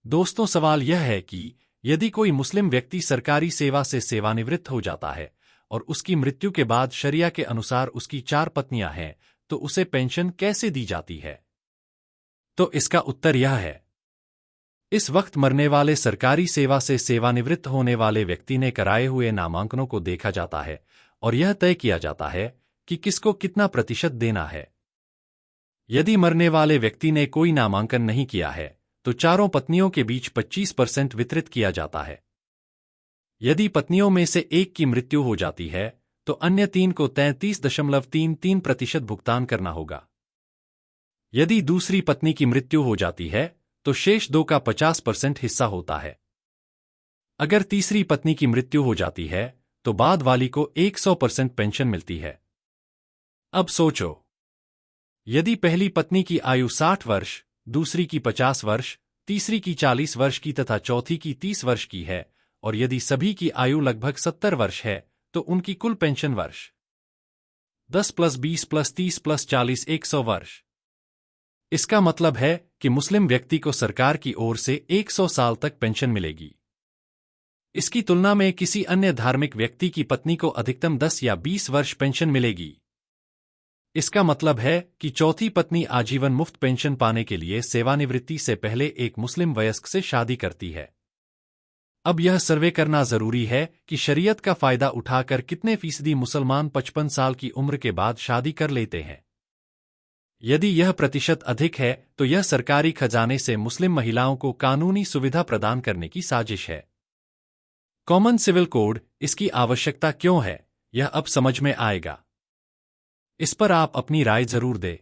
दोस्तों, सवाल यह है कि यदि कोई मुस्लिम व्यक्ति सरकारी सेवा से सेवानिवृत्त हो जाता है और उसकी मृत्यु के बाद शरिया के अनुसार उसकी 4 पत्नियां हैं, तो उसे पेंशन कैसे दी जाती है? तो इसका उत्तर यह है। इस वक्त मरने वाले सरकारी सेवा से सेवानिवृत्त होने वाले व्यक्ति ने कराए हुए नामांकनों को देखा जाता है और यह तय किया जाता है कि किसको कितना प्रतिशत देना है। यदि मरने वाले व्यक्ति ने कोई नामांकन नहीं किया है, तो चारों पत्नियों के बीच 25% वितरित किया जाता है। यदि पत्नियों में से एक की मृत्यु हो जाती है, तो अन्य 3 को 33.33% भुगतान करना होगा। यदि दूसरी पत्नी की मृत्यु हो जाती है, तो शेष 2 का 50% हिस्सा होता है। अगर तीसरी पत्नी की मृत्यु हो जाती है, तो बाद वाली को 100% पेंशन मिलती है। अब सोचो, यदि पहली पत्नी की आयु 60 वर्ष, दूसरी की 50 वर्ष, तीसरी की 40 वर्ष की तथा चौथी की 30 वर्ष की है, और यदि सभी की आयु लगभग 70 वर्ष है, तो उनकी कुल पेंशन वर्ष 10 + 20 + 30 + 40 100 वर्ष। इसका मतलब है कि मुस्लिम व्यक्ति को सरकार की ओर से 100 साल तक पेंशन मिलेगी। इसकी तुलना में किसी अन्य धार्मिक व्यक्ति की पत्नी को अधिकतम 10 या 20 वर्ष पेंशन मिलेगी। इसका मतलब है कि चौथी पत्नी आजीवन मुफ्त पेंशन पाने के लिए सेवानिवृत्ति से पहले एक मुस्लिम वयस्क से शादी करती है। अब यह सर्वे करना जरूरी है कि शरीयत का फायदा उठाकर कितने फीसदी मुसलमान 55 साल की उम्र के बाद शादी कर लेते हैं। यदि यह प्रतिशत अधिक है, तो यह सरकारी खजाने से मुस्लिम महिलाओं को कानूनी सुविधा प्रदान करने की साजिश है। कॉमन सिविल कोड, इसकी आवश्यकता क्यों है, यह अब समझ में आएगा। इस पर आप अपनी राय जरूर दें।